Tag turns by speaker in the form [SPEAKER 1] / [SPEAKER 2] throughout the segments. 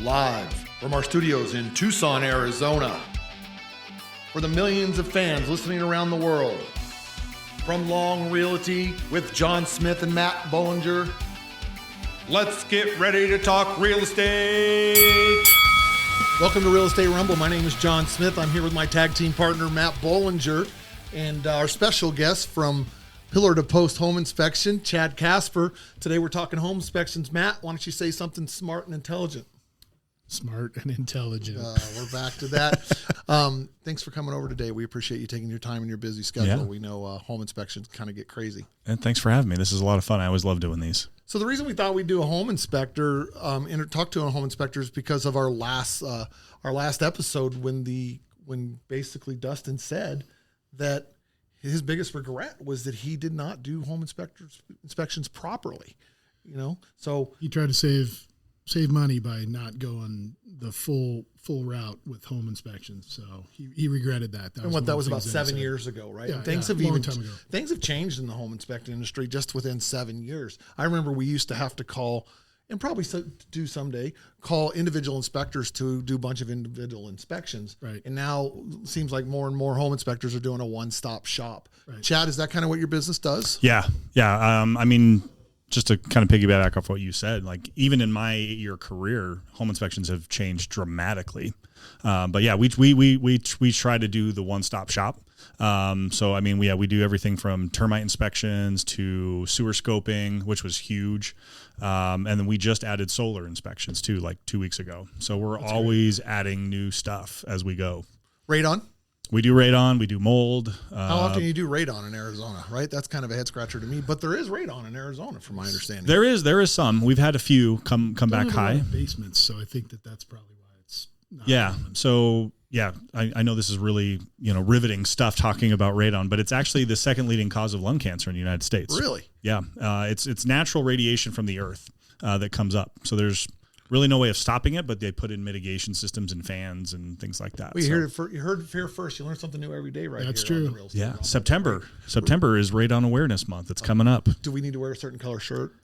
[SPEAKER 1] live from our studios in Tucson, Arizona. For the millions of fans listening around the world, from Long Realty with John Smith and Matt Bollinger, let's get ready to talk real estate. Welcome to Real Estate Rumble. My name is John Smith. I'm here with my tag team partner, Matt Bollinger, and our special guest from Pillar to Post Home Inspection, Chad Casper. Today we're talking home inspections. Matt, why don't you say something smart and intelligent?
[SPEAKER 2] Smart and intelligent.
[SPEAKER 1] We're back to that. Thanks for coming over today. We appreciate you taking your time in your busy schedule.
[SPEAKER 3] Yeah.
[SPEAKER 1] We know home inspections kind of get crazy.
[SPEAKER 3] And thanks for having me. This is a lot of fun. I always love doing these.
[SPEAKER 1] So the reason we thought we'd do a home inspector, talk to a home inspector, is because of our last episode when basically Dustin said that his biggest regret was that he did not do home inspections properly. You know, so
[SPEAKER 2] He tried to save money by not going the full route with home inspections. So he regretted that.
[SPEAKER 1] That was about 7 years ago, right?
[SPEAKER 2] Yeah,
[SPEAKER 1] And things have changed in the home inspecting industry just within 7 years. I remember we used to have to call, and probably do someday, call individual inspectors to do a bunch of individual inspections.
[SPEAKER 2] Right.
[SPEAKER 1] And now it seems like more and more home inspectors are doing a one-stop shop.
[SPEAKER 2] Right.
[SPEAKER 1] Chad, is that kind of what your business does?
[SPEAKER 3] Yeah. I mean, just to kind of piggyback off what you said, like even in my 8-year career, home inspections have changed dramatically. But yeah, we try to do the one-stop shop. So I mean, we do everything from termite inspections to sewer scoping, which was huge. And then we just added solar inspections too, like 2 weeks ago. So we're always adding new stuff as we go.
[SPEAKER 1] Radon?
[SPEAKER 3] We do radon, we do mold.
[SPEAKER 1] How often do you do radon in Arizona, right? That's kind of a head scratcher to me, but there is radon in Arizona from my understanding.
[SPEAKER 3] There is some. We've had a few come back high.
[SPEAKER 2] Basements, so I think that's probably why it's not.
[SPEAKER 3] Yeah. So yeah, I know this is really, riveting stuff talking about radon, but it's actually the second leading cause of lung cancer in the United States.
[SPEAKER 1] Really?
[SPEAKER 3] Yeah. It's natural radiation from the earth that comes up. So there's really no way of stopping it, but they put in mitigation systems and fans and things like that.
[SPEAKER 1] Well, you heard it here first. You learn something new every day, right?
[SPEAKER 2] That's
[SPEAKER 1] here on
[SPEAKER 2] true.
[SPEAKER 1] the Real Estate
[SPEAKER 3] Yeah.
[SPEAKER 1] Rumble.
[SPEAKER 3] September is Radon Awareness Month. It's coming up.
[SPEAKER 1] Do we need to wear a certain color shirt?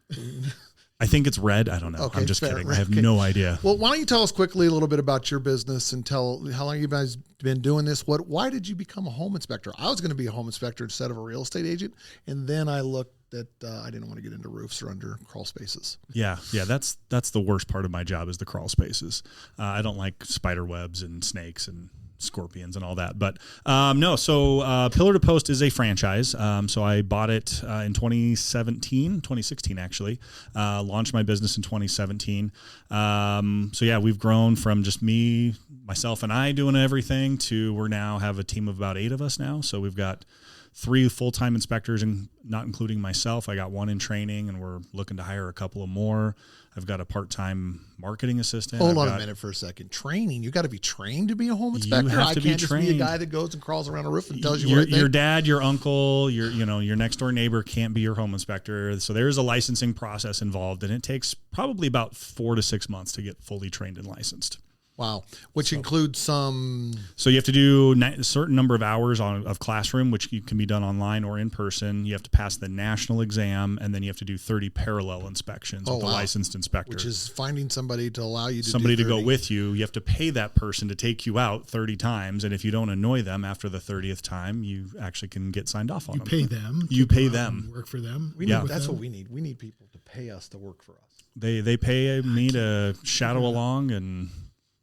[SPEAKER 3] I think it's red. I don't know.
[SPEAKER 1] Okay,
[SPEAKER 3] I'm just
[SPEAKER 1] fair.
[SPEAKER 3] kidding. I have
[SPEAKER 1] Okay.
[SPEAKER 3] no idea.
[SPEAKER 1] Well, why don't you tell us quickly a little bit about your business and tell how long you guys been doing this? Why did you become a home inspector? I was going to be a home inspector instead of a real estate agent, and then I looked at I didn't want to get into roofs or under crawl spaces.
[SPEAKER 3] Yeah. That's the worst part of my job is the crawl spaces. I don't like spider webs and snakes and scorpions and all that. But no, so Pillar to Post is a franchise. So I bought it in 2016 actually. Launched my business in 2017. So yeah, we've grown from just myself and I doing everything to we're now have a team of about 8 of us now. So we've got 3 full-time inspectors, and not including myself. I got 1 in training, and we're looking to hire a couple of more. I've got a part-time marketing assistant.
[SPEAKER 1] Hold on a minute for a second. Training? You got to be trained to be a home inspector.
[SPEAKER 3] You have
[SPEAKER 1] I
[SPEAKER 3] to
[SPEAKER 1] can't
[SPEAKER 3] be
[SPEAKER 1] just be a
[SPEAKER 3] trained.
[SPEAKER 1] guy that goes and crawls around a roof and tells you
[SPEAKER 3] Your dad, your uncle, your next door neighbor can't be your home inspector. So there is a licensing process involved, and it takes probably about 4 to 6 months to get fully trained and licensed.
[SPEAKER 1] Wow. Which includes some...
[SPEAKER 3] So you have to do a certain number of hours of classroom, which can be done online or in person. You have to pass the national exam, and then you have to do 30 parallel inspections with a licensed inspector.
[SPEAKER 1] Which is finding somebody to allow you to
[SPEAKER 3] somebody
[SPEAKER 1] do
[SPEAKER 3] to go with you. You have to pay that person to take you out 30 times, and if you don't annoy them after the 30th time, you actually can get signed off on them.
[SPEAKER 2] Pay them.
[SPEAKER 3] You pay them.
[SPEAKER 2] Work for them.
[SPEAKER 1] That's what we need. We need people to pay us to work for us.
[SPEAKER 3] They pay me to shadow along and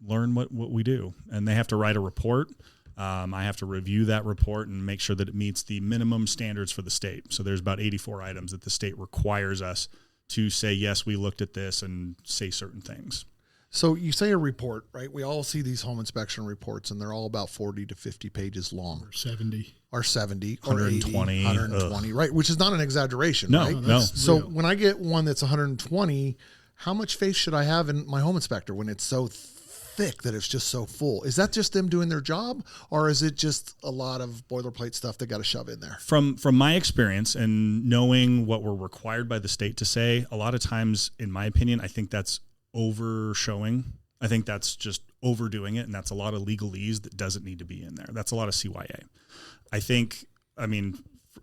[SPEAKER 3] learn what we do, and they have to write a report. I have to review that report and make sure that it meets the minimum standards for the state. So there's about 84 items that the state requires us to say, yes, we looked at this and say certain things.
[SPEAKER 1] So you say a report, right? We all see these home inspection reports, and they're all about 40 to 50 pages long.
[SPEAKER 2] Or 70.
[SPEAKER 1] Or 70.
[SPEAKER 3] 120.
[SPEAKER 1] 80, 120, right? Which is not an exaggeration,
[SPEAKER 3] No,
[SPEAKER 1] right?
[SPEAKER 3] no.
[SPEAKER 1] So when I get one that's 120, how much faith should I have in my home inspector when it's so thick that it's just so full? Is that just them doing their job, or is it just a lot of boilerplate stuff they got to shove in there?
[SPEAKER 3] From my experience and knowing what we're required by the state to say, a lot of times, in my opinion, I think that's overshowing. I think that's just overdoing it, and that's a lot of legalese that doesn't need to be in there. That's a lot of CYA.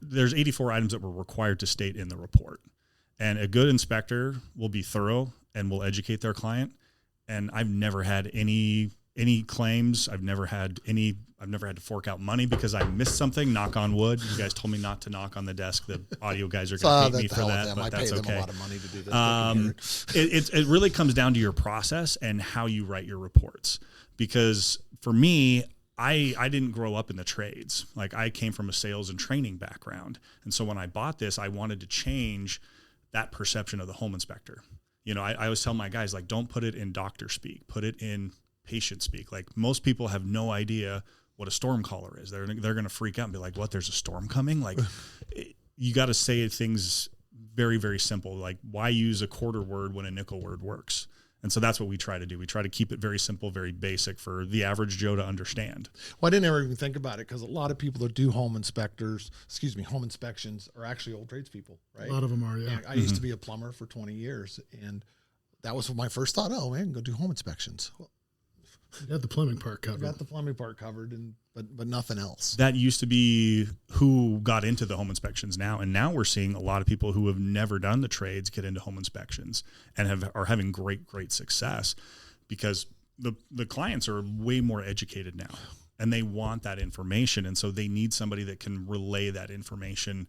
[SPEAKER 3] There's 84 items that we're required to state in the report, and a good inspector will be thorough and will educate their client. and I've never had any claims. I've never had to fork out money because I missed something. Knock on wood. You guys told me not to knock on the desk. The audio guys are going to hate me for that, but that's okay.
[SPEAKER 4] I pay them a lot of money to do this.
[SPEAKER 3] It really comes down to your process and how you write your reports. Because for me, I didn't grow up in the trades. Like, I came from a sales and training background. And so when I bought this, I wanted to change that perception of the home inspector. You know, I always tell my guys, like, don't put it in doctor speak, put it in patient speak. Like, most people have no idea what a storm caller is. They're going to freak out and be like, what, there's a storm coming? Like, you got to say things very, very simple. Like, why use a quarter word when a nickel word works? And so that's what we try to do. We try to keep it very simple, very basic for the average Joe to understand.
[SPEAKER 4] Well, I didn't ever even think about it, because a lot of people that do home inspections are actually old tradespeople, right?
[SPEAKER 2] A lot of them are, yeah.
[SPEAKER 4] I used to be a plumber for 20 years, and that was my first thought. Oh, man, go do home inspections. Well,
[SPEAKER 2] you got the plumbing part covered.
[SPEAKER 4] I got the plumbing part covered, but nothing else.
[SPEAKER 3] That used to be who got into the home inspections now. And now we're seeing a lot of people who have never done the trades get into home inspections and are having great success, because the clients are way more educated now and they want that information. And so they need somebody that can relay that information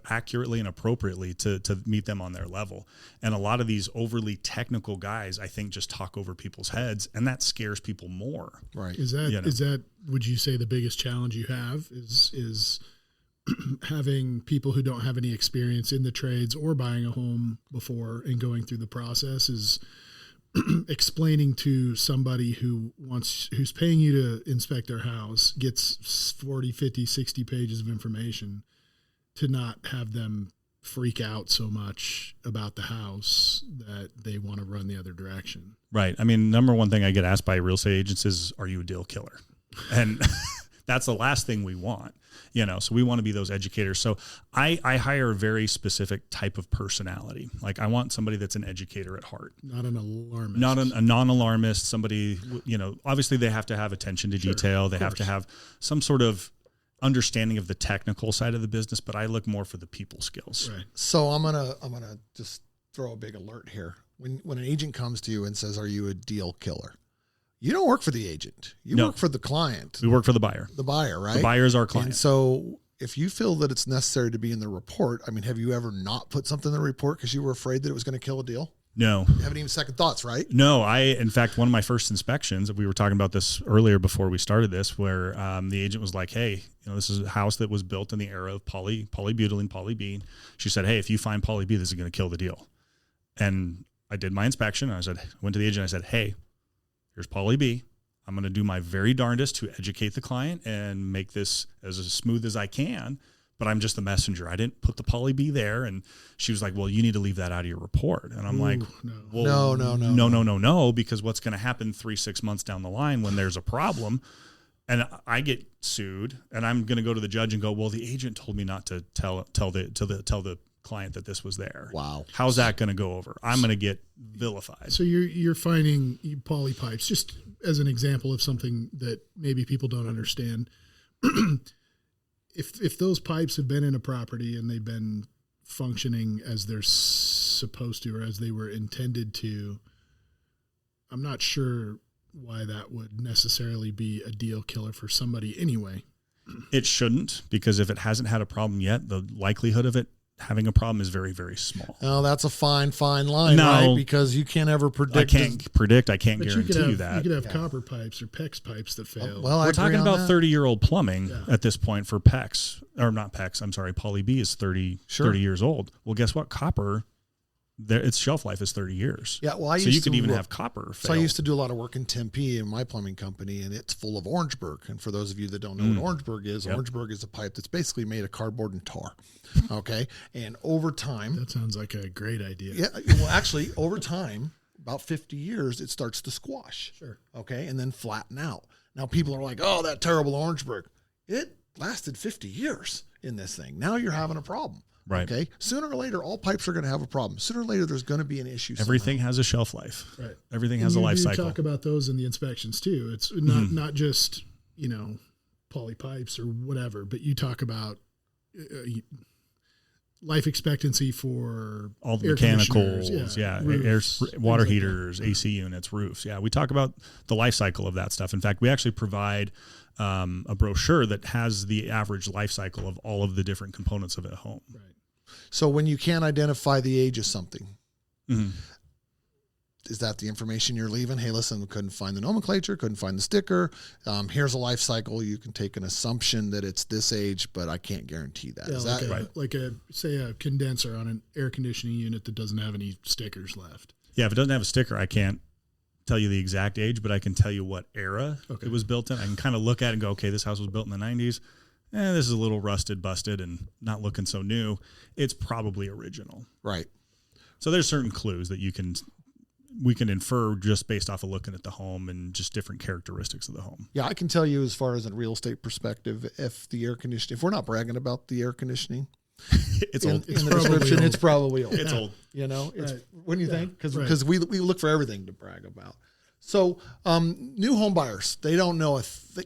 [SPEAKER 3] accurately and appropriately to meet them on their level. And a lot of these overly technical guys, I think, just talk over people's heads, and that scares people more.
[SPEAKER 4] Right.
[SPEAKER 2] Is that, would you say, the biggest challenge you have is having people who don't have any experience in the trades or buying a home before and going through the process, is explaining to somebody who's paying you to inspect their house, gets 40, 50, 60 pages of information, to not have them freak out so much about the house that they want to run the other direction.
[SPEAKER 3] Right. I mean, number one thing I get asked by real estate agents is, are you a deal killer? And that's the last thing we want, so we want to be those educators. So I hire a very specific type of personality. Like, I want somebody that's an educator at heart.
[SPEAKER 2] Not an alarmist.
[SPEAKER 3] Not a non-alarmist, somebody, obviously they have to have attention to detail. They have to have some sort of understanding of the technical side of the business, but I look more for the people skills.
[SPEAKER 2] Right.
[SPEAKER 4] So I'm gonna just throw a big alert here. When an agent comes to you and says, "Are you a deal killer?" You don't work for the agent. You work for the client.
[SPEAKER 3] We work for the buyer.
[SPEAKER 4] The buyer, right?
[SPEAKER 3] The buyer is our client.
[SPEAKER 4] And so if you feel that it's necessary to be in the report, I mean, have you ever not put something in the report because you were afraid that it was going to kill a deal?
[SPEAKER 3] No.
[SPEAKER 4] You haven't even second thoughts, right?
[SPEAKER 3] No, in fact, one of my first inspections, we were talking about this earlier before we started this, where the agent was like, hey, this is a house that was built in the era of polybutylene, poly B. She said, hey, if you find poly B, this is going to kill the deal. And I did my inspection. I went to the agent. I said, hey, here's poly B. I'm going to do my very darndest to educate the client and make this as smooth as I can. But I'm just the messenger. I didn't put the poly B there. And she was like, well, you need to leave that out of your report. And I'm like, well, no, because what's going to happen 3-6 months down the line when there's a problem and I get sued and I'm going to go to the judge and go, well, the agent told me not to tell the client that this was there.
[SPEAKER 4] Wow.
[SPEAKER 3] How's that going to go over? I'm going to get vilified.
[SPEAKER 2] So you're finding poly pipes, just as an example of something that maybe people don't understand. If those pipes have been in a property and they've been functioning as they're supposed to or as they were intended to, I'm not sure why that would necessarily be a deal killer for somebody anyway.
[SPEAKER 3] It shouldn't, because if it hasn't had a problem yet, the likelihood of it having a problem is very, very small.
[SPEAKER 4] Oh, that's a fine line, right? Because you can't ever predict.
[SPEAKER 3] I can't predict. I can't guarantee you that.
[SPEAKER 2] You could have copper pipes or PEX pipes that fail.
[SPEAKER 4] Well,
[SPEAKER 3] we're talking about 30-year-old plumbing at this point for PEX, or not PEX. I'm sorry, poly B is 30 years old. Well, guess what? Copper, its shelf life is 30 years.
[SPEAKER 4] Yeah, well,
[SPEAKER 3] you could even have copper fail.
[SPEAKER 4] So I used to do a lot of work in Tempe in my plumbing company, and it's full of Orangeburg. And for those of you that don't know what Orangeburg is, Orangeburg is a pipe that's basically made of cardboard and tar. Okay, and over time,
[SPEAKER 2] that sounds like a great idea.
[SPEAKER 4] Yeah, well, actually, over time, about 50 years, it starts to squash.
[SPEAKER 2] Sure.
[SPEAKER 4] Okay, and then flatten out. Now people are like, "Oh, that terrible Orangeburg." It lasted 50 years in this thing. Now you're having a problem.
[SPEAKER 3] Right.
[SPEAKER 4] Okay. Sooner or later, all pipes are going to have a problem. Sooner or later, there's going to be an issue.
[SPEAKER 3] Everything has a shelf life.
[SPEAKER 2] Right.
[SPEAKER 3] Everything has a life cycle.
[SPEAKER 2] You talk about those in the inspections too. It's not just poly pipes or whatever, but you talk about life expectancy for
[SPEAKER 3] all the
[SPEAKER 2] air
[SPEAKER 3] mechanicals,
[SPEAKER 2] conditioners,
[SPEAKER 3] roofs,
[SPEAKER 2] roofs,
[SPEAKER 3] water
[SPEAKER 2] things like
[SPEAKER 3] heaters, AC units, roofs. Yeah, we talk about the life cycle of that stuff. In fact, we actually provide a brochure that has the average life cycle of all of the different components of a home.
[SPEAKER 2] Right.
[SPEAKER 4] So when you can't identify the age of something,
[SPEAKER 3] Mm-hmm.
[SPEAKER 4] is that the information you're leaving? Hey, listen, we couldn't find the nomenclature, couldn't find the sticker. Here's a life cycle. You can take an assumption that it's this age, but I can't guarantee that.
[SPEAKER 2] Yeah,
[SPEAKER 4] Is
[SPEAKER 2] like
[SPEAKER 4] that
[SPEAKER 2] like say a condenser on an air conditioning unit that doesn't have any stickers left.
[SPEAKER 3] Yeah, if it doesn't have a sticker, I can't tell you the exact age, but I can tell you what era it was built in. I can kind of look at it and go, okay, this house was built in the 90s. This is a little rusted, busted, and not looking so new. It's probably original.
[SPEAKER 4] right?
[SPEAKER 3] So there's certain clues that we can infer just based off of looking at the home and just different characteristics of the home.
[SPEAKER 4] Yeah, I can tell you as far as a real estate perspective, if the air conditioning, if we're not bragging about the air conditioning,
[SPEAKER 3] It's
[SPEAKER 4] in,
[SPEAKER 3] old.
[SPEAKER 4] in the description,
[SPEAKER 2] old.
[SPEAKER 4] it's probably old.
[SPEAKER 3] It's old.
[SPEAKER 4] You know, it's,
[SPEAKER 2] Right.
[SPEAKER 4] wouldn't you think? Because
[SPEAKER 2] Right.
[SPEAKER 4] we look for everything to brag about. So new home buyers, they don't know if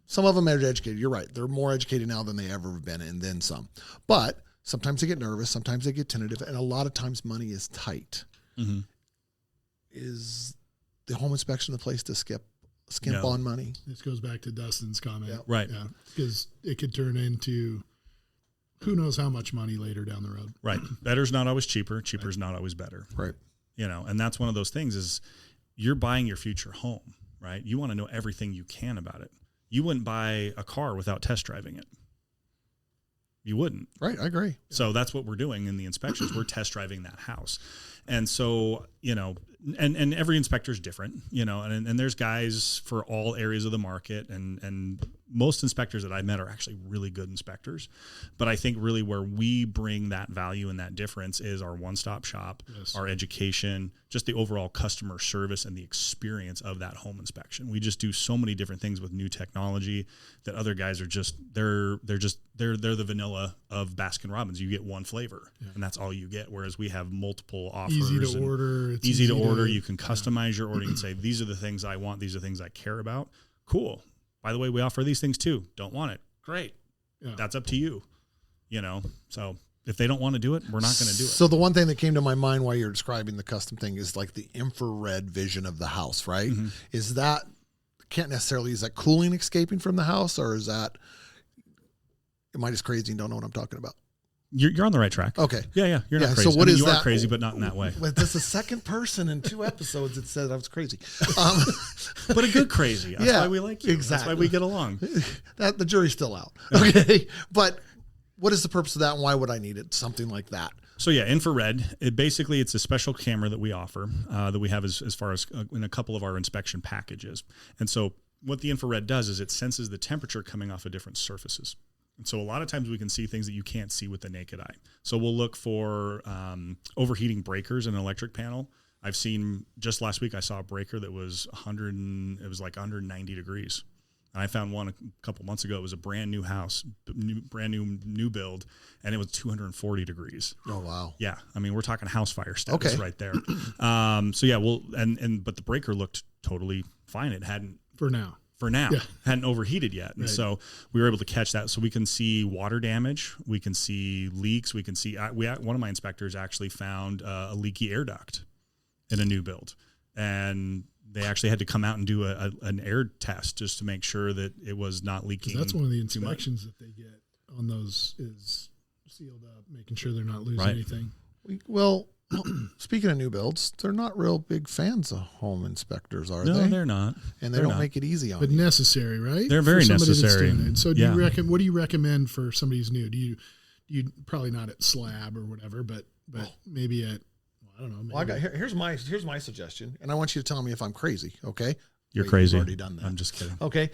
[SPEAKER 4] some of them are educated. You're right. They're more educated now than they ever have been, and then some. But sometimes they get nervous. Sometimes they get tentative. And a lot of times money is tight.
[SPEAKER 3] Mm-hmm.
[SPEAKER 4] Is the home inspection the place to skimp
[SPEAKER 3] No.
[SPEAKER 4] on money?
[SPEAKER 2] This goes back to Dustin's comment.
[SPEAKER 4] Yep.
[SPEAKER 3] Right.
[SPEAKER 2] Yeah. Because it could turn into who knows how much money later down the road.
[SPEAKER 3] Right. Better's not always cheaper. Cheaper's not always better.
[SPEAKER 4] Right.
[SPEAKER 3] And that's one of those things is you're buying your future home, right? You want to know everything you can about it. You wouldn't buy a car without test driving it. You wouldn't.
[SPEAKER 4] Right. I agree.
[SPEAKER 3] So that's what we're doing in the inspections. We're test driving that house. And so, and every inspector is different, and there's guys for all areas of the market, and most inspectors that I've met are actually really good inspectors. But I think really where we bring that value and that difference is our one-stop shop,
[SPEAKER 2] Yes.
[SPEAKER 3] our education, just the overall customer service and the experience of that home inspection. We just do so many different things with new technology that other guys are they're the vanilla of Baskin Robbins. You get one flavor and that's all you get. Whereas we have multiple offers.
[SPEAKER 2] Easy to order. It's
[SPEAKER 3] Easy to order. You can customize your order. You can say, these are the things I want. These are the things I care about. Cool. By the way, we offer these things too. Don't want it. Great.
[SPEAKER 2] Yeah.
[SPEAKER 3] That's up to you. So if they don't want to do it, we're not going to do it.
[SPEAKER 4] So the one thing that came to my mind while you're describing the custom thing is like the infrared vision of the house, right?
[SPEAKER 3] Mm-hmm.
[SPEAKER 4] Is that is that cooling escaping from the house, or is that, am I just crazy and don't know what I'm talking about?
[SPEAKER 3] You're on the right track.
[SPEAKER 4] Okay.
[SPEAKER 3] Yeah. You're not
[SPEAKER 4] Yeah,
[SPEAKER 3] crazy.
[SPEAKER 4] so what is
[SPEAKER 3] you are
[SPEAKER 4] that?
[SPEAKER 3] crazy, but not in that way.
[SPEAKER 4] But this is the second person in 2 episodes that said I was crazy.
[SPEAKER 3] But a good crazy. That's
[SPEAKER 4] Yeah,
[SPEAKER 3] why we like you.
[SPEAKER 4] exactly.
[SPEAKER 3] That's why we get along.
[SPEAKER 4] That the jury's still out. Okay. But what is the purpose of that, and why would I need it? Something like that.
[SPEAKER 3] So yeah, infrared. It's a special camera that we offer that we have as far as in a couple of our inspection packages. And so what the infrared does is it senses the temperature coming off of different surfaces. And so a lot of times we can see things that you can't see with the naked eye. So we'll look for overheating breakers in an electric panel. I've seen just last week I saw a breaker that was 190 degrees. And I found one a couple months ago. It was a brand new house, brand new build, and it was 240 degrees.
[SPEAKER 4] Oh, wow.
[SPEAKER 3] Yeah, I mean we're talking house fire status
[SPEAKER 4] Okay.
[SPEAKER 3] right there. So yeah, but the breaker looked totally fine. It hadn't
[SPEAKER 2] For now.
[SPEAKER 3] hadn't overheated yet, and
[SPEAKER 2] Right.
[SPEAKER 3] so we were able to catch that. So we can see water damage, we can see leaks, we can see. One of my inspectors actually found a leaky air duct in a new build, and they actually had to come out and do an air test just to make sure that it was not leaking.
[SPEAKER 2] That's one of the
[SPEAKER 3] too much.
[SPEAKER 2] inspections that they get on those is sealed up, making sure they're not losing
[SPEAKER 3] Right.
[SPEAKER 2] anything.
[SPEAKER 4] Well, speaking of new builds, they're not real big fans of home inspectors, are
[SPEAKER 3] No,
[SPEAKER 4] they?
[SPEAKER 3] they're not.
[SPEAKER 4] And they
[SPEAKER 3] They're
[SPEAKER 4] don't
[SPEAKER 3] not.
[SPEAKER 4] make it easy on
[SPEAKER 2] But
[SPEAKER 4] you.
[SPEAKER 2] necessary, right?
[SPEAKER 3] They're very
[SPEAKER 2] For somebody that's
[SPEAKER 3] necessary.
[SPEAKER 2] doing it. So do
[SPEAKER 3] Yeah.
[SPEAKER 2] what do you recommend for somebody who's new? Do you probably not at slab or whatever, but maybe at, I don't know. Maybe.
[SPEAKER 4] Well, here's my suggestion, and I want you to tell me if I'm crazy. Okay,
[SPEAKER 3] You're
[SPEAKER 4] Wait,
[SPEAKER 3] crazy.
[SPEAKER 4] You've already done that.
[SPEAKER 3] I'm just kidding.
[SPEAKER 4] Okay.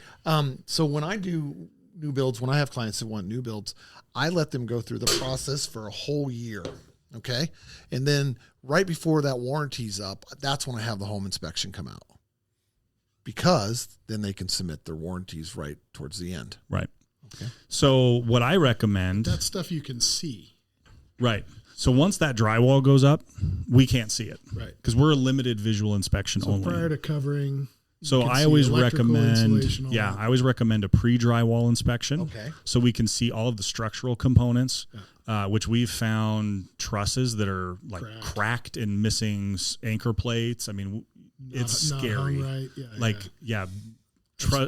[SPEAKER 4] So when I do new builds, when I have clients that want new builds, I let them go through the process for a whole year. Okay. And then right before that warranty's up, that's when I have the home inspection come out, because then they can submit their warranties right towards the end.
[SPEAKER 3] Right.
[SPEAKER 4] Okay.
[SPEAKER 3] So what I recommend,
[SPEAKER 2] That's stuff you can see.
[SPEAKER 3] right. So once that drywall goes up, we can't see it.
[SPEAKER 2] Right.
[SPEAKER 3] Because we're a limited visual inspection
[SPEAKER 2] So
[SPEAKER 3] only.
[SPEAKER 2] prior to covering,
[SPEAKER 3] So
[SPEAKER 2] can
[SPEAKER 3] I
[SPEAKER 2] see
[SPEAKER 3] always
[SPEAKER 2] electrical
[SPEAKER 3] recommend,
[SPEAKER 2] installation, all that.
[SPEAKER 3] I always recommend a pre-drywall inspection.
[SPEAKER 4] Okay.
[SPEAKER 3] So we can see all of the structural components, which we've found trusses that are like cracked and missing anchor plates. I mean, it's
[SPEAKER 2] Not
[SPEAKER 3] scary.
[SPEAKER 2] hung right. Yeah,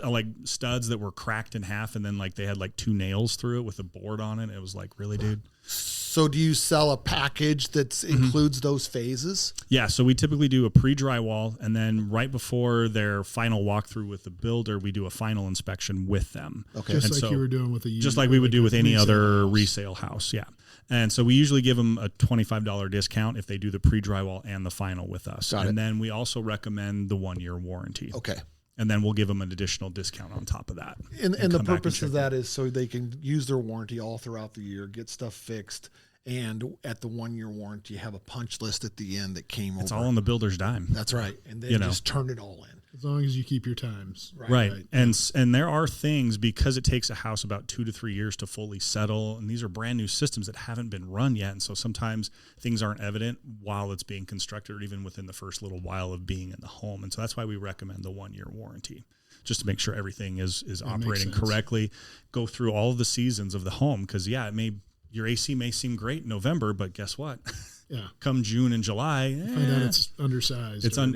[SPEAKER 3] Like studs that were cracked in half, and then like they had like 2 nails through it with a board on it. It was like, really, dude?
[SPEAKER 4] So do you sell a package that includes those phases?
[SPEAKER 3] Yeah, so we typically do a pre-drywall, and then right before their final walkthrough with the builder, we do a final inspection with them.
[SPEAKER 4] Okay.
[SPEAKER 2] just
[SPEAKER 3] And
[SPEAKER 2] like
[SPEAKER 3] so-
[SPEAKER 2] you were doing with a
[SPEAKER 3] Just like we would do with any
[SPEAKER 2] resale
[SPEAKER 3] other
[SPEAKER 2] house.
[SPEAKER 3] resale house, yeah. And so we usually give them a $25 discount if they do the pre-drywall and the final with us.
[SPEAKER 4] Got it.
[SPEAKER 3] And then we also recommend the 1-year warranty.
[SPEAKER 4] Okay.
[SPEAKER 3] And then we'll give them an additional discount on top of that.
[SPEAKER 4] And the
[SPEAKER 3] come back
[SPEAKER 4] purpose
[SPEAKER 3] check
[SPEAKER 4] of that is so they can use their warranty all throughout the year, get stuff fixed, and at the 1-year warranty, you have a punch list at the end that came
[SPEAKER 3] It's
[SPEAKER 4] over.
[SPEAKER 3] all on the builder's dime.
[SPEAKER 4] That's right. And then
[SPEAKER 3] You know.
[SPEAKER 4] just turn it all in.
[SPEAKER 2] As long as you keep your times.
[SPEAKER 3] Right. And there are things, because it takes a house about 2 to 3 years to fully settle, and these are brand new systems that haven't been run yet, and so sometimes things aren't evident while it's being constructed or even within the first little while of being in the home. And so that's why we recommend the 1-year warranty, just to make sure everything is operating
[SPEAKER 2] sense.
[SPEAKER 3] correctly. Go through all of the seasons of the home, because your AC may seem great in November, but guess what?
[SPEAKER 2] Yeah.
[SPEAKER 3] Come June and July,
[SPEAKER 2] Find out it's undersized.
[SPEAKER 3] it's
[SPEAKER 2] or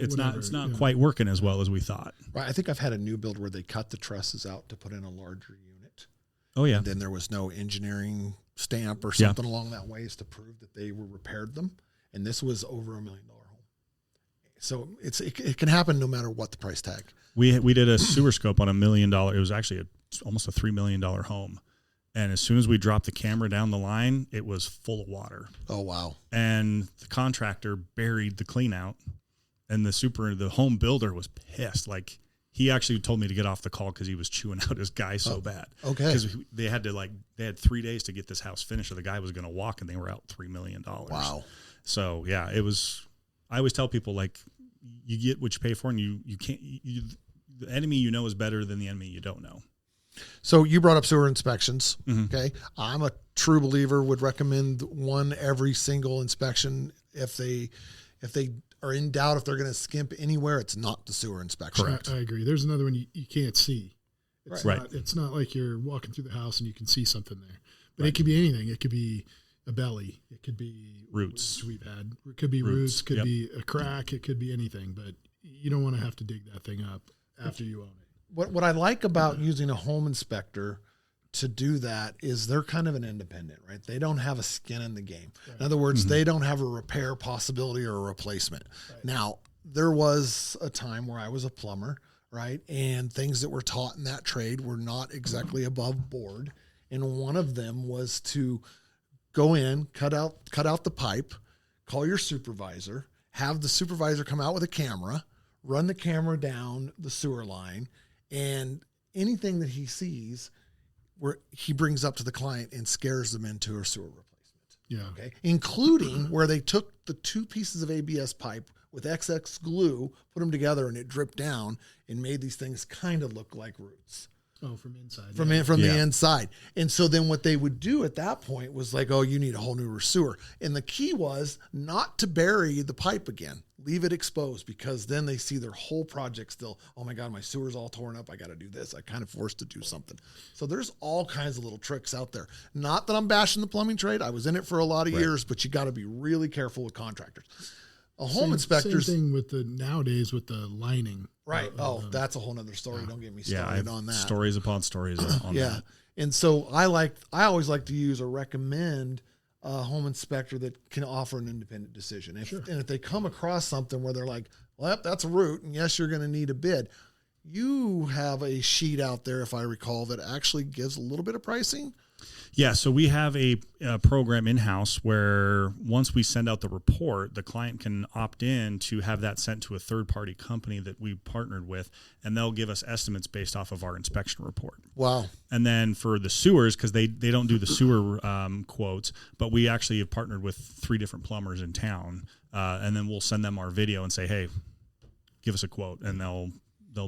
[SPEAKER 3] not quite working as well as we thought.
[SPEAKER 4] Right. I think I've had a new build where they cut the trusses out to put in a larger unit.
[SPEAKER 3] Oh yeah.
[SPEAKER 4] And then there was no engineering stamp or something along that ways to prove that they were repaired them. And this was over $1 million home. So it can happen no matter what the price tag.
[SPEAKER 3] We did a sewer scope on $1 million. It was actually almost a $3 million home. And as soon as we dropped the camera down the line, it was full of water.
[SPEAKER 4] Oh, wow.
[SPEAKER 3] And the contractor buried the clean out, and the home builder was pissed. Like, he actually told me to get off the call because he was chewing out his guy so bad.
[SPEAKER 4] Okay.
[SPEAKER 3] Because they had 3 days to get this house finished, or the guy was going to walk, and they were out $3 million.
[SPEAKER 4] Wow.
[SPEAKER 3] So yeah, it was. I always tell people, like, you get what you pay for, and you can't. The enemy you know is better than the enemy you don't know.
[SPEAKER 4] So you brought up sewer inspections.
[SPEAKER 3] Mm-hmm.
[SPEAKER 4] Okay. I'm a true believer, would recommend one every single inspection. If they are in doubt, if they're going to skimp anywhere, it's not the sewer inspection.
[SPEAKER 3] Correct.
[SPEAKER 2] I agree. There's another one you can't see. It's
[SPEAKER 3] Right.
[SPEAKER 2] not, it's not like you're walking through the house and you can see something there. But it could be anything. It could be a belly. It could be
[SPEAKER 3] Roots.
[SPEAKER 2] which we've had. It could be roots. Could be a crack. It could be anything. But you don't want to have to dig that thing up after you own it.
[SPEAKER 4] What I like about using a home inspector to do that is they're kind of an independent, right? They don't have a skin in the game. In other words, they don't have a repair possibility or a replacement.
[SPEAKER 2] Right.
[SPEAKER 4] Now, there was a time where I was a plumber, right? And things that were taught in that trade were not exactly above board. And one of them was to go in, cut out the pipe, call your supervisor, have the supervisor come out with a camera, run the camera down the sewer line, and anything that he sees where he brings up to the client and scares them into a sewer replacement.
[SPEAKER 2] Yeah.
[SPEAKER 4] Okay. Including where they took the 2 pieces of ABS pipe with XX glue, put them together, and it dripped down and made these things kind of look like roots.
[SPEAKER 2] Oh, from inside.
[SPEAKER 4] From the inside. And so then what they would do at that point was like, oh, you need a whole new sewer. And the key was not to bury the pipe again. Leave it exposed, because then they see their whole project still. Oh my God, my sewer's all torn up. I got to do this. I kind of forced to do something. So there's all kinds of little tricks out there. Not that I'm bashing the plumbing trade. I was in it for a lot of years, but you got to be really careful with contractors. A home inspector's
[SPEAKER 2] Same thing with nowadays with the lining.
[SPEAKER 4] right. That's a whole nother story. Don't get me
[SPEAKER 3] Yeah,
[SPEAKER 4] started on that.
[SPEAKER 3] Stories upon stories on
[SPEAKER 4] Yeah.
[SPEAKER 3] that.
[SPEAKER 4] And so I always like to use or recommend a home inspector that can offer an independent decision. And if they come across something where they're like, well, that's a root, and yes, you're going to need a bid. You have a sheet out there, if I recall, that actually gives a little bit of pricing.
[SPEAKER 3] Yeah, so we have a program in-house where once we send out the report, the client can opt in to have that sent to a third-party company that we partnered with, and they'll give us estimates based off of our inspection report.
[SPEAKER 4] Wow.
[SPEAKER 3] And then for the sewers, because they don't do the sewer quotes, but we actually have partnered with 3 different plumbers in town, and then we'll send them our video and say, hey, give us a quote, and they'll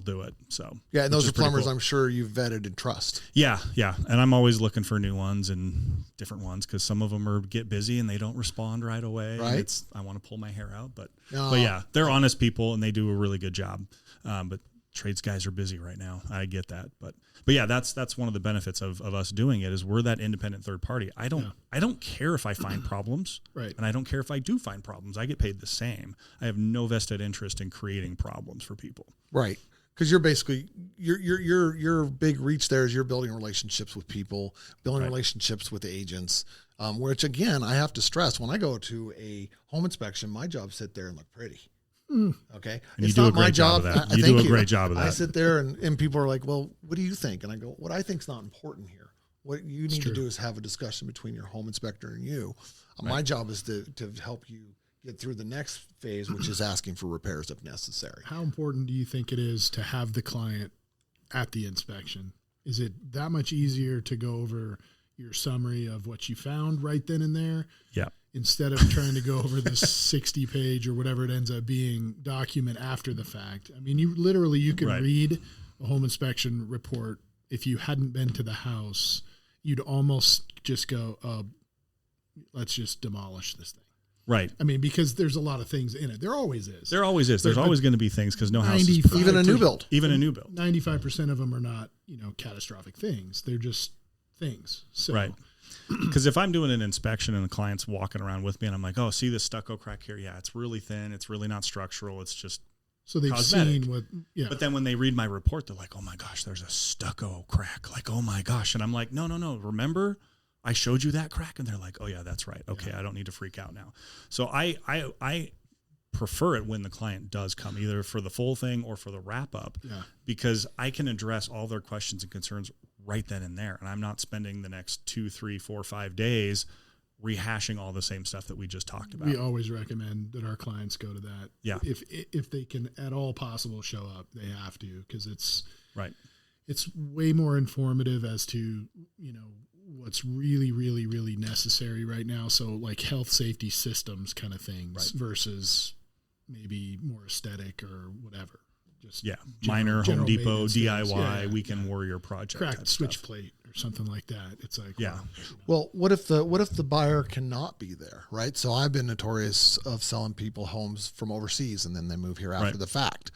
[SPEAKER 3] do it. So
[SPEAKER 4] Yeah, and those are
[SPEAKER 3] pretty
[SPEAKER 4] plumbers
[SPEAKER 3] cool.
[SPEAKER 4] I'm sure you've vetted and trust.
[SPEAKER 3] Yeah. And I'm always looking for new ones and different ones, because some of them get busy and they don't respond right away.
[SPEAKER 4] Right.
[SPEAKER 3] And I want to pull my hair out, but
[SPEAKER 4] No.
[SPEAKER 3] yeah, they're honest people and they do a really good job. But trades guys are busy right now. I get that, but yeah, that's one of the benefits of us doing it is we're that independent third party. I don't care if I find problems,
[SPEAKER 2] right?
[SPEAKER 3] And I don't care if I do find problems. I get paid the same. I have no vested interest in creating problems for people,
[SPEAKER 4] right? Because you're basically your big reach there is you're building relationships with people, building relationships with agents. Which again, I have to stress when I go to a home inspection, my job is sit there and look pretty. Okay.
[SPEAKER 3] And you do a great job of that. You do a great job of that.
[SPEAKER 4] I sit there and people are like, well, what do you think? And I go, what I think is not important here. What you need to do is have a discussion between your home inspector and you. My job is to help you get through the next phase, which is asking for repairs if necessary.
[SPEAKER 2] How important do you think it is to have the client at the inspection? Is it that much easier to go over your summary of what you found right then and there?
[SPEAKER 3] Yeah.
[SPEAKER 2] Instead of trying to go over this 60-page or whatever it ends up being document after the fact. I mean, you can read a home inspection report. If you hadn't been to the house, you'd almost just go, let's just demolish this thing.
[SPEAKER 3] Right.
[SPEAKER 2] I mean, because there's a lot of things in it. There always is.
[SPEAKER 3] There's always going to be things because no house is perfect.
[SPEAKER 4] Even a new build.
[SPEAKER 3] Even a new build.
[SPEAKER 2] 95% of them are not, catastrophic things. They're just things. So,
[SPEAKER 3] right. Because if I'm doing an inspection and the client's walking around with me and I'm like, oh, see this stucco crack here? Yeah, it's really thin. It's really not structural. It's just
[SPEAKER 2] so they've
[SPEAKER 3] cosmetic.
[SPEAKER 2] Seen what, yeah.
[SPEAKER 3] But then when they read my report, they're like, oh my gosh, there's a stucco crack. Like, oh my gosh. And I'm like, no. Remember I showed you that crack? And they're like, oh yeah, that's right. Okay. Yeah. I don't need to freak out now. So I prefer it when the client does come either for the full thing or for the wrap up because I can address all their questions and concerns right then and there. And I'm not spending the next 2, 3, 4, 5 days rehashing all the same stuff that we just talked about.
[SPEAKER 2] We always recommend that our clients go to that.
[SPEAKER 3] Yeah.
[SPEAKER 2] If they can at all possible show up, they have to, because it's
[SPEAKER 3] right.
[SPEAKER 2] It's way more informative as to, what's really, really, really necessary right now. So like health safety systems kind of things versus maybe more aesthetic or whatever. Just
[SPEAKER 3] minor Home Depot DIY
[SPEAKER 2] things.
[SPEAKER 3] weekend warrior project,
[SPEAKER 2] cracked switch plate or something like that. It's like
[SPEAKER 4] Well, what if the buyer cannot be there, right? So I've been notorious of selling people homes from overseas and then they move here after the fact.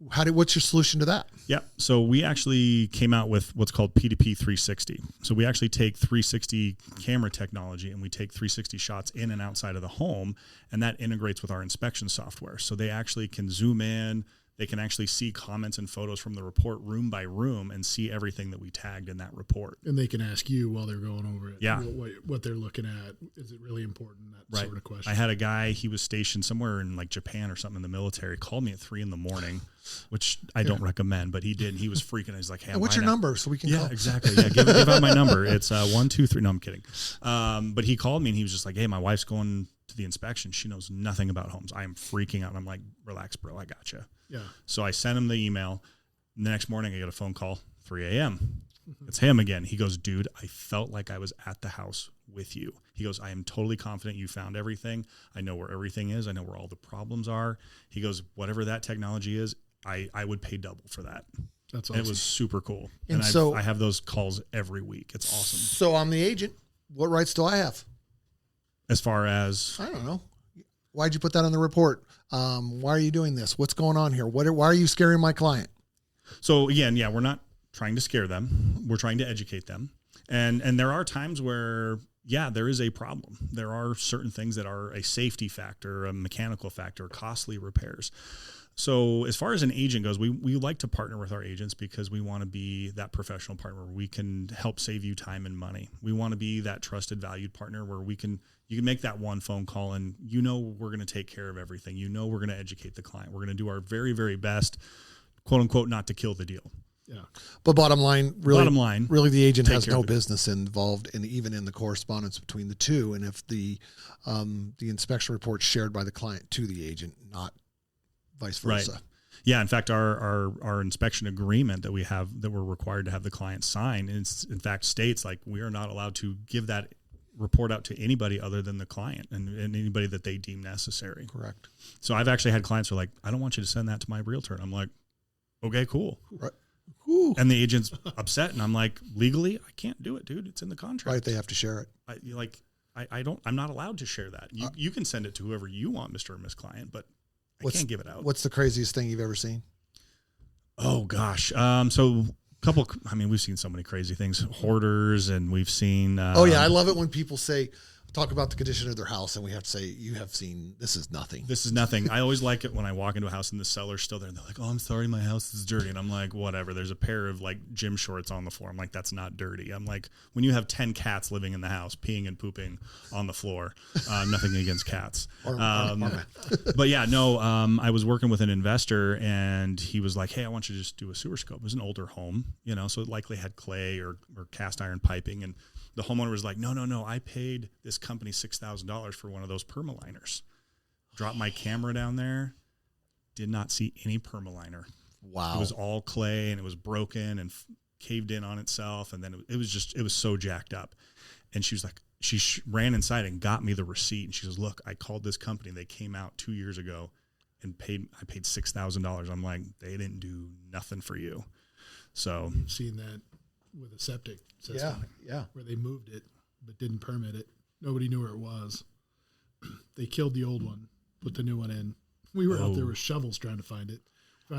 [SPEAKER 4] What's your solution to that?
[SPEAKER 3] Yeah. So we actually came out with what's called P2P 360. So we actually take 360 camera technology and we take 360 shots in and outside of the home, and that integrates with our inspection software. So they actually can zoom in. They can actually see comments and photos from the report room by room and see everything that we tagged in that report.
[SPEAKER 2] And they can ask you while they're going over it.
[SPEAKER 3] Yeah.
[SPEAKER 2] What they're looking at. Is it really important? That sort of question.
[SPEAKER 3] I had a guy, he was stationed somewhere in like Japan or something in the military, called me at 3 a.m, which I don't recommend, but he did. And he was freaking. He's like, hey,
[SPEAKER 4] what's your number so we can call?
[SPEAKER 3] Yeah, exactly. Yeah. Give out my number. It's 123. No, I'm kidding. But he called me and he was just like, hey, my wife's going to the inspection. She knows nothing about homes. I am freaking out. And I'm like, relax, bro. I got you.
[SPEAKER 2] Yeah.
[SPEAKER 3] So I sent him the email. The next morning, I get a phone call, 3 a.m. It's him again. He goes, dude, I felt like I was at the house with you. He goes, I am totally confident you found everything. I know where everything is. I know where all the problems are. He goes, whatever that technology is, I would pay double for that.
[SPEAKER 2] That's awesome.
[SPEAKER 3] And it was super cool.
[SPEAKER 4] And
[SPEAKER 3] I have those calls every week. It's awesome.
[SPEAKER 4] So I'm the agent. What rights do I have?
[SPEAKER 3] As far as?
[SPEAKER 4] I don't know. Why'd you put that on the report? Why are you doing this? What's going on here? Why are you scaring my client?
[SPEAKER 3] So again, we're not trying to scare them. We're trying to educate them. And there are times where, there is a problem. There are certain things that are a safety factor, a mechanical factor, costly repairs. So as far as an agent goes, we like to partner with our agents because we want to be that professional partner where we can help save you time and money. We want to be that trusted, valued partner where you can make that one phone call and we're going to take care of everything. We're going to educate the client. We're going to do our very, very best, quote unquote, not to kill the deal.
[SPEAKER 2] Yeah.
[SPEAKER 4] But bottom line, really the agent has no business involved even in the correspondence between the two. And if the inspection report shared by the client to the agent, not vice versa.
[SPEAKER 3] Right. Yeah. In fact, our inspection agreement that we have, that we're required to have the client sign, in fact states like we are not allowed to give that report out to anybody other than the client and anybody that they deem necessary.
[SPEAKER 4] Correct.
[SPEAKER 3] So I've actually had clients who are like, I don't want you to send that to my realtor. And I'm like, okay, cool.
[SPEAKER 4] Right. Ooh.
[SPEAKER 3] And the agent's upset. And I'm like, legally, I can't do it, dude. It's in the contract.
[SPEAKER 4] Right. They have to share it.
[SPEAKER 3] I'm not allowed to share that. You can send it to whoever you want, Mr. or Miss Client, but I can't give it out.
[SPEAKER 4] What's the craziest thing you've ever seen?
[SPEAKER 3] Oh gosh. So couple. I mean, we've seen so many crazy things. Hoarders, and we've seen.
[SPEAKER 4] Oh yeah, I love it when people talk about the condition of their house, and we have to say, you have seen, this is nothing.
[SPEAKER 3] This is nothing. I always like it when I walk into a house and the seller's still there and they're like, oh, I'm sorry, my house is dirty. And I'm like, whatever. There's a pair of like gym shorts on the floor. I'm like, that's not dirty. I'm like, when you have 10 cats living in the house, peeing and pooping on the floor, nothing against cats. But yeah, no, I was working with an investor and he was like, hey, I want you to just do a sewer scope. It was an older home, so it likely had clay or cast iron piping. And the homeowner was like, no, I paid this company $6,000 for one of those permaliners. Dropped my camera down there, did not see any permaliner.
[SPEAKER 4] Wow.
[SPEAKER 3] It was all clay and it was broken and caved in on itself. And then it was so jacked up. And she was like, she ran inside and got me the receipt. And she goes, look, I called this company. They came out 2 years ago and I paid $6,000. I'm like, they didn't do nothing for you. So
[SPEAKER 2] I've seen that with a septic system.
[SPEAKER 4] Yeah.
[SPEAKER 2] Where they moved it but didn't permit it. Nobody knew where it was. They killed the old one, put the new one in. We were out there with shovels trying to find it. We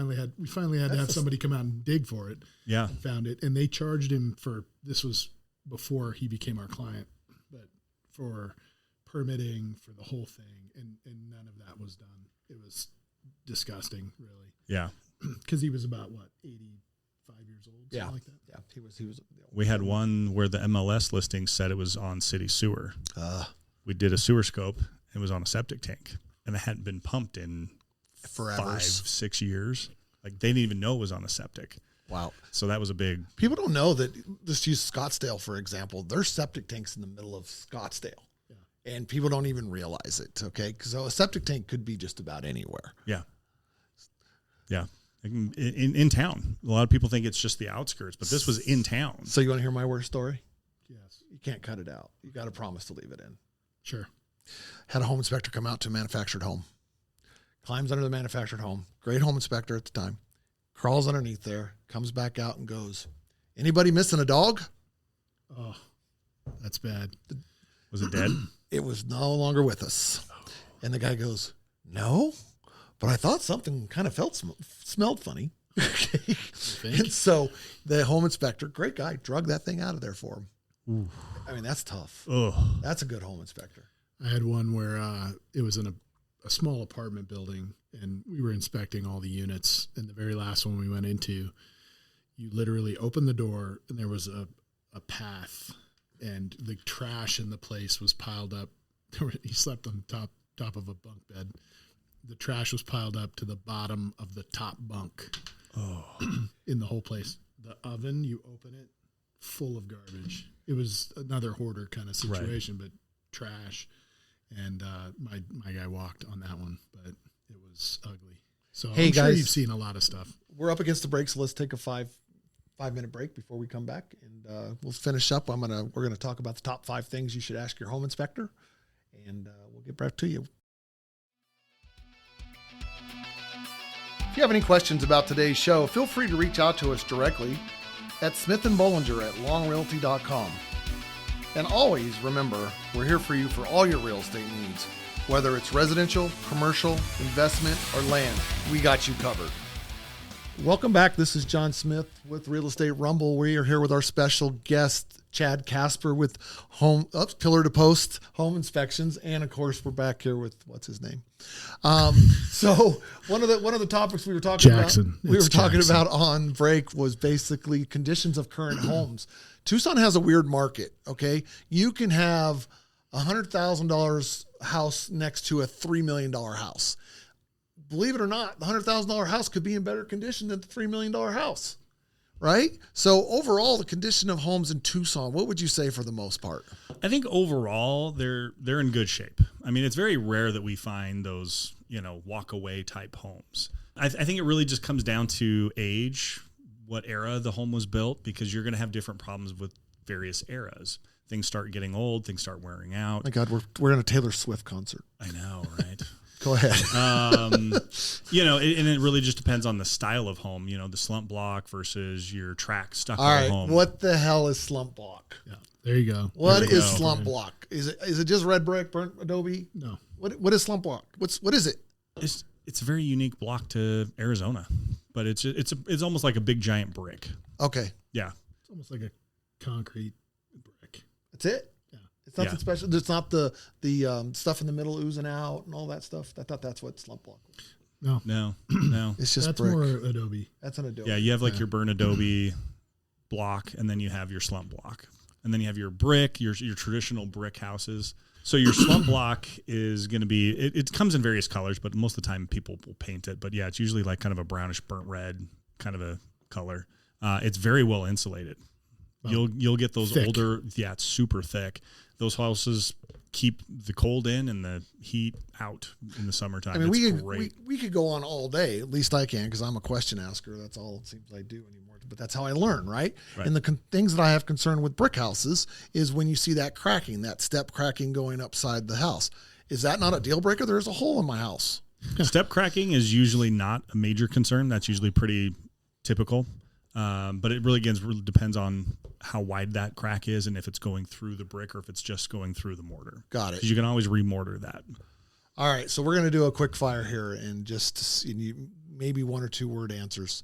[SPEAKER 2] finally had to have somebody come out and dig for it.
[SPEAKER 3] Yeah.
[SPEAKER 2] Found it. And they charged him this was before he became our client, but for permitting for the whole thing. And none of that was done. It was disgusting, really.
[SPEAKER 3] Yeah.
[SPEAKER 2] Because he was about 85 years old, something like that.
[SPEAKER 4] Yeah, he was.
[SPEAKER 3] We had one where the MLS listing said it was on city sewer. We did a sewer scope. It was on a septic tank, and it hadn't been pumped in
[SPEAKER 4] forever,
[SPEAKER 3] 5-6 years. Like they didn't even know it was on a septic.
[SPEAKER 4] Wow.
[SPEAKER 3] So that was a big.
[SPEAKER 4] People don't know that. Just use Scottsdale for example. There's septic tanks in the middle of Scottsdale, and people don't even realize it. Okay, so a septic tank could be just about anywhere.
[SPEAKER 3] Yeah. Yeah. In town. A lot of people think it's just the outskirts, but this was in town.
[SPEAKER 4] So you want to hear my worst story?
[SPEAKER 2] Yes.
[SPEAKER 4] You can't cut it out. You got to promise to leave it in.
[SPEAKER 2] Sure.
[SPEAKER 4] Had a home inspector come out to a manufactured home. Climbs under the manufactured home. Great home inspector at the time. Crawls underneath there. Comes back out and goes, anybody missing a dog?
[SPEAKER 2] Oh, that's bad.
[SPEAKER 3] Was it dead?
[SPEAKER 4] It was no longer with us. And the guy goes, no, but I thought something kind of smelled funny. Okay. And so the home inspector, great guy, drug that thing out of there for him. Ooh. I mean, that's tough. That's a good home inspector.
[SPEAKER 2] I had one where it was in a small apartment building, and we were inspecting all the units. And the very last one we went into, you literally opened the door, and there was a path, and the trash in the place was piled up. He slept on top of a bunk bed. The trash was piled up to the bottom of the top bunk in the whole place. The oven, you open it, full of garbage. It was another hoarder kind of situation, but trash. And my guy walked on that one, but it was ugly. So
[SPEAKER 4] hey,
[SPEAKER 2] I'm
[SPEAKER 4] guys,
[SPEAKER 2] sure you've seen a lot of stuff.
[SPEAKER 4] We're up against the break, so let's take a 5-minute break before we come back, and we'll finish up. We're gonna talk about the top 5 things you should ask your home inspector, and we'll get back to you. If you have any questions about today's show, feel free to reach out to us directly at smithandbollinger@longrealty.com. And always remember, we're here for you for all your real estate needs. Whether it's residential, commercial, investment, or land, we got you covered. Welcome back. This is John Smith with Real Estate Rumble. We are here with our special guest, Chad Casper, with Pillar to Post Home Inspections, and of course, we're back here with what's his name. So one of the topics we were talking about on break was basically conditions of current homes. Tucson has a weird market. Okay, you can have $100,000 house next to a $3 million house. Believe it or not, the $100,000 house could be in better condition than the $3 million house, right? So overall, the condition of homes in Tucson, what would you say for the most part?
[SPEAKER 3] I think overall they're in good shape. I mean, it's very rare that we find those, walk away type homes. I think it really just comes down to age, what era the home was built, because you're going to have different problems with various eras. Things start getting old, things start wearing out.
[SPEAKER 4] My God, we're in a Taylor Swift concert.
[SPEAKER 3] I know, right?
[SPEAKER 4] Go ahead.
[SPEAKER 3] And it really just depends on the style of home, the slump block versus your track stucco home.
[SPEAKER 4] What the hell is slump block?
[SPEAKER 2] Yeah, there you go.
[SPEAKER 4] What is slump block? Is it just red brick, burnt adobe?
[SPEAKER 2] No.
[SPEAKER 4] What is slump block? What is it?
[SPEAKER 3] It's a very unique block to Arizona, but it's almost like a big giant brick.
[SPEAKER 4] Okay.
[SPEAKER 3] Yeah.
[SPEAKER 2] It's almost like a concrete brick.
[SPEAKER 4] That's it?
[SPEAKER 2] Yeah.
[SPEAKER 4] It's nothing special. It's not the stuff in the middle oozing out and all that stuff. I thought that's what slump block was.
[SPEAKER 2] No.
[SPEAKER 3] No.
[SPEAKER 4] It's just
[SPEAKER 2] That's
[SPEAKER 4] brick.
[SPEAKER 2] more Adobe.
[SPEAKER 4] That's an Adobe.
[SPEAKER 3] Yeah, you have like your burn Adobe block, and then you have your slump block, and then you have your brick, your traditional brick houses. So your slump block is going to be, it comes in various colors, but most of the time people will paint it. But yeah, it's usually like kind of a brownish burnt red kind of a color. It's very well insulated. You'll get those
[SPEAKER 2] thick.
[SPEAKER 3] older, it's super thick. Those houses keep the cold in and the heat out in the summertime.
[SPEAKER 4] I mean,
[SPEAKER 3] great.
[SPEAKER 4] we could go on all day. At least I can, because I'm a question asker. That's all it seems I do anymore. But that's how I learn, right? And the things that I have concern with brick houses is when you see that cracking, that step cracking going upside the house. Is that not a deal breaker? There's a hole in my house.
[SPEAKER 3] Step cracking is usually not a major concern. That's usually pretty typical. But it really depends on how wide that crack is and if it's going through the brick or if it's just going through the mortar.
[SPEAKER 4] Got it.
[SPEAKER 3] Because you can always remortar that.
[SPEAKER 4] All right, so we're going to do a quick fire here and maybe 1 or 2 word answers.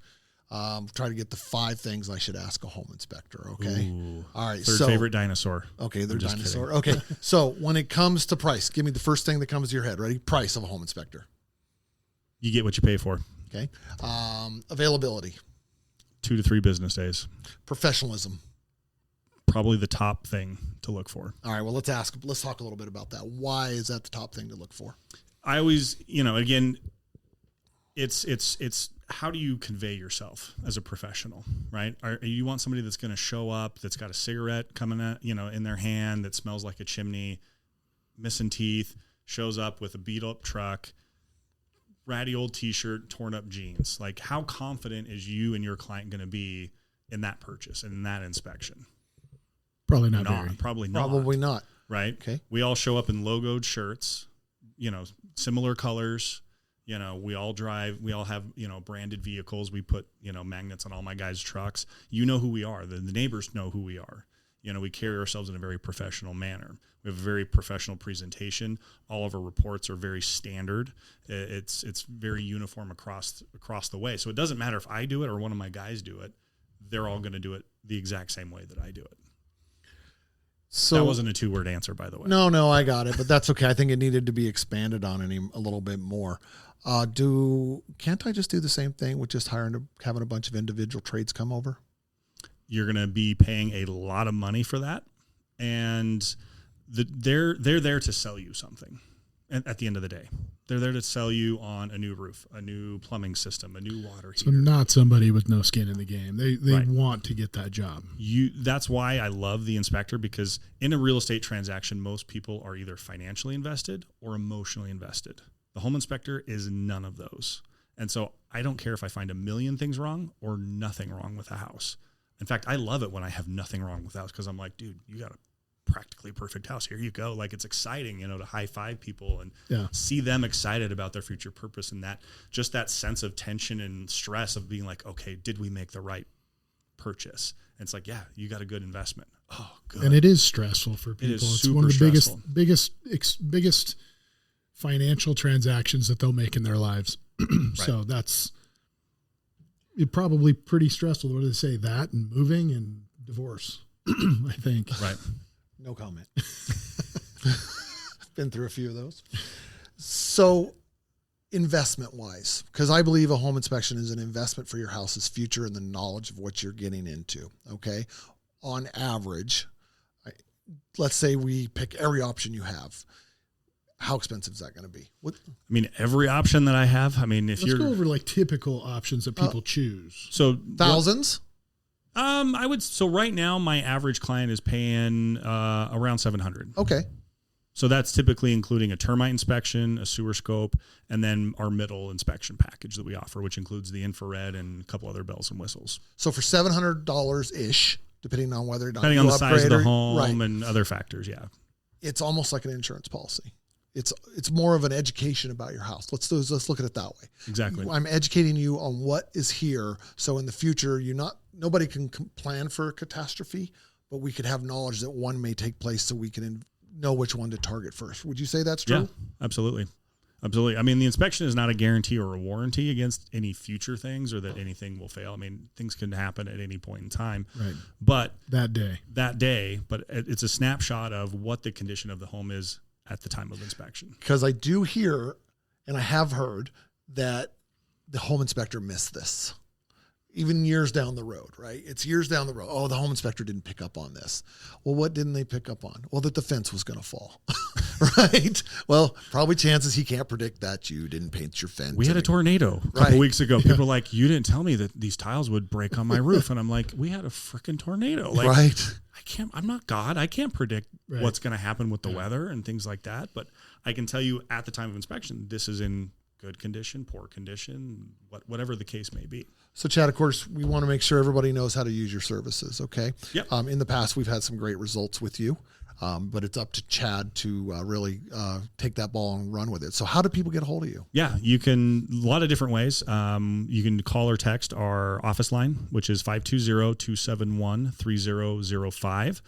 [SPEAKER 4] Try to get the 5 things I should ask a home inspector. Okay.
[SPEAKER 3] Ooh,
[SPEAKER 4] all right.
[SPEAKER 3] Third favorite dinosaur.
[SPEAKER 4] Okay, they're
[SPEAKER 3] just
[SPEAKER 4] dinosaur.
[SPEAKER 3] kidding.
[SPEAKER 4] Okay, so when it comes to price, give me the first thing that comes to your head. Ready? Price of a home inspector.
[SPEAKER 3] You get what you pay for.
[SPEAKER 4] Okay. Availability.
[SPEAKER 3] 2 to 3 business days.
[SPEAKER 4] Professionalism.
[SPEAKER 3] Probably the top thing to look for.
[SPEAKER 4] All right. Well, let's talk a little bit about that. Why is that the top thing to look for?
[SPEAKER 3] I always, again, it's how do you convey yourself as a professional, right? You want somebody that's going to show up, that's got a cigarette coming at, in their hand, that smells like a chimney, missing teeth, shows up with a beat up truck, ratty old t-shirt, torn up jeans. Like, how confident is you and your client going to be in that purchase and in that inspection?
[SPEAKER 2] Probably not very.
[SPEAKER 3] Probably not.
[SPEAKER 4] Probably not.
[SPEAKER 3] Right?
[SPEAKER 4] Okay.
[SPEAKER 3] We all show up in logoed shirts, similar colors. We all have, branded vehicles. We put, magnets on all my guys' trucks. You know who we are. The neighbors know who we are. We carry ourselves in a very professional manner. We have a very professional presentation. All of our reports are very standard. It's very uniform across the way. So it doesn't matter if I do it or one of my guys do it. They're all going to do it the exact same way that I do it. So that wasn't a 2-word answer, by the way.
[SPEAKER 4] No, I got it, but that's okay. I think it needed to be expanded on a little bit more. Can't I just do the same thing with just having a bunch of individual trades come over?
[SPEAKER 3] You're going to be paying a lot of money for that, and they're there to sell you something. At the end of the day, they're there to sell you on a new roof, a new plumbing system, a new water heater.
[SPEAKER 2] So not somebody with no skin in the game. They
[SPEAKER 3] Right.
[SPEAKER 2] want to get that job.
[SPEAKER 3] That's why I love the inspector, because in a real estate transaction, most people are either financially invested or emotionally invested. The home inspector is none of those. And so I don't care if I find a million things wrong or nothing wrong with a house. In fact, I love it when I have nothing wrong with the house, because I'm like, dude, you got a practically perfect house. Here you go. Like, it's exciting, to high five people and see them excited about their future purpose, and that sense of tension and stress of being like, okay, did we make the right purchase? And it's like, yeah, you got a good investment. Oh, good.
[SPEAKER 2] And it is stressful for people.
[SPEAKER 3] It is
[SPEAKER 2] It's
[SPEAKER 3] super
[SPEAKER 2] one of the
[SPEAKER 3] stressful.
[SPEAKER 2] biggest financial transactions that they'll make in their lives. So that's it, probably pretty stressful. What do they say? That and moving and divorce, I think.
[SPEAKER 3] Right.
[SPEAKER 4] No comment. Been through a few of those. So investment wise, because I believe a home inspection is an investment for your house's future and the knowledge of what you're getting into. Okay. On average, let's say we pick every option you have. How expensive is that going to be?
[SPEAKER 3] Every option that I have, if
[SPEAKER 2] Let's go over like typical options that people choose.
[SPEAKER 3] So
[SPEAKER 4] thousands?
[SPEAKER 3] So right now my average client is paying around $700.
[SPEAKER 4] Okay.
[SPEAKER 3] So that's typically including a termite inspection, a sewer scope, and then our middle inspection package that we offer, which includes the infrared and a couple other bells and whistles.
[SPEAKER 4] So for $700-ish, depending on whether or not
[SPEAKER 3] depending
[SPEAKER 4] you
[SPEAKER 3] on the size of the
[SPEAKER 4] upgrade
[SPEAKER 3] home and other factors,
[SPEAKER 4] it's almost like an insurance policy. It's more of an education about your house. Let's look at it that way.
[SPEAKER 3] Exactly.
[SPEAKER 4] I'm educating you on what is here, so in the future nobody can plan for a catastrophe, but we could have knowledge that one may take place, so we can know which one to target first. Would you say that's true?
[SPEAKER 3] Yeah, absolutely. Absolutely. I mean, the inspection is not a guarantee or a warranty against any future things or that anything will fail. I mean, things can happen at any point in time.
[SPEAKER 2] Right.
[SPEAKER 3] But
[SPEAKER 2] that day,
[SPEAKER 3] but it's a snapshot of what the condition of the home is at the time of inspection.
[SPEAKER 4] Because I do hear, and I have heard, that the home inspector missed this. Even years down the road, right? It's years down the road. Oh, the home inspector didn't pick up on this. Well, what didn't they pick up on? Well, that the fence was going to fall, right? Well, probably chances he can't predict that you didn't paint your fence.
[SPEAKER 3] We had a tornado a couple weeks ago. People were like, you didn't tell me that these tiles would break on my roof. And I'm like, we had a freaking tornado. Like,
[SPEAKER 4] right.
[SPEAKER 3] I'm not God. I can't predict what's going to happen with the weather and things like that. But I can tell you at the time of inspection, this is in good condition, poor condition, whatever the case may be.
[SPEAKER 4] So, Chad, of course, we want to make sure everybody knows how to use your services, okay?
[SPEAKER 3] Yep.
[SPEAKER 4] In the past, we've had some great results with you, but it's up to Chad to really take that ball and run with it. So how do people get a hold of you?
[SPEAKER 3] Yeah, you can, a lot of different ways. You can call or text our office line, which is 520-271-3005.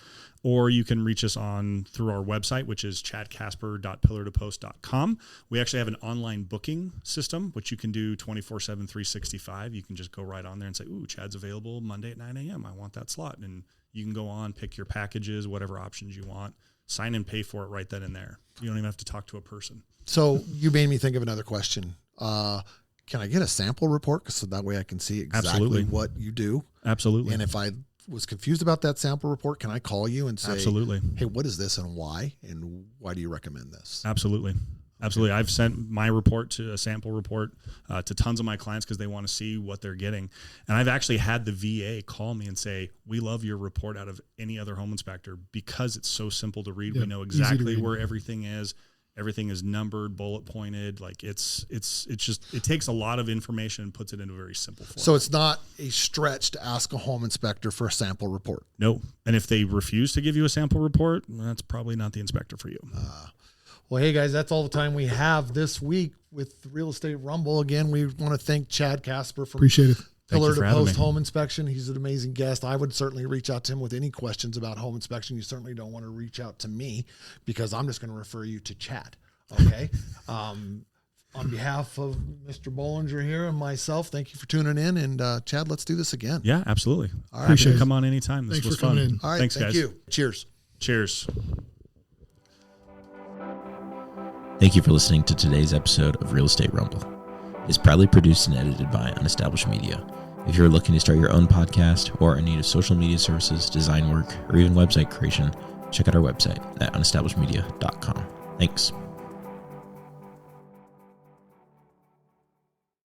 [SPEAKER 3] Or you can reach us through our website, which is chadcasper.pillartopost.com. We actually have an online booking system, which you can do 24/7, 365. You can just go right on there and say, ooh, Chad's available Monday at 9 a.m. I want that slot. And you can go on, pick your packages, whatever options you want, sign and pay for it right then and there. You don't even have to talk to a person.
[SPEAKER 4] So you made me think of another question. Can I get a sample report? So that way I can see exactly what you do.
[SPEAKER 3] Absolutely.
[SPEAKER 4] And if I was confused about that sample report, can I call you and say,
[SPEAKER 3] absolutely,
[SPEAKER 4] hey, what is this and why do you recommend this?
[SPEAKER 3] Absolutely. Absolutely. I've sent my report to a sample report to tons of my clients because they want to see what they're getting. And I've actually had the VA call me and say, we love your report out of any other home inspector because it's so simple to read. Yep. We know exactly where everything is. Everything is numbered, bullet pointed. Like it takes a lot of information and puts it into a very simple form.
[SPEAKER 4] So it's not a stretch to ask a home inspector for a sample report.
[SPEAKER 3] No. And if they refuse to give you a sample report, that's probably not the inspector for you.
[SPEAKER 4] Well, hey guys, that's all the time we have this week with Real Estate Rumble. Again, we want to thank Chad Casper from
[SPEAKER 2] Appreciate it.
[SPEAKER 4] Pillar to Post Home Inspection. He's an amazing guest. I would certainly reach out to him with any questions about home inspection. You certainly don't want to reach out to me because I'm just going to refer you to Chad. Okay. On behalf of Mr. Bollinger here and myself, thank you for tuning in. And Chad, let's do this again.
[SPEAKER 3] Yeah, absolutely.
[SPEAKER 4] All right.
[SPEAKER 3] Appreciate it. Come on anytime. This
[SPEAKER 2] Thanks
[SPEAKER 3] was
[SPEAKER 2] for coming
[SPEAKER 3] fun.
[SPEAKER 2] in.
[SPEAKER 4] All right.
[SPEAKER 3] Thanks,
[SPEAKER 4] thank
[SPEAKER 3] guys.
[SPEAKER 4] you. Cheers.
[SPEAKER 3] Cheers.
[SPEAKER 5] Thank you for listening to today's episode of Real Estate Rumble. It's proudly produced and edited by Unestablished Media. If you're looking to start your own podcast or in need of social media services, design work, or even website creation, check out our website at unestablishedmedia.com. Thanks.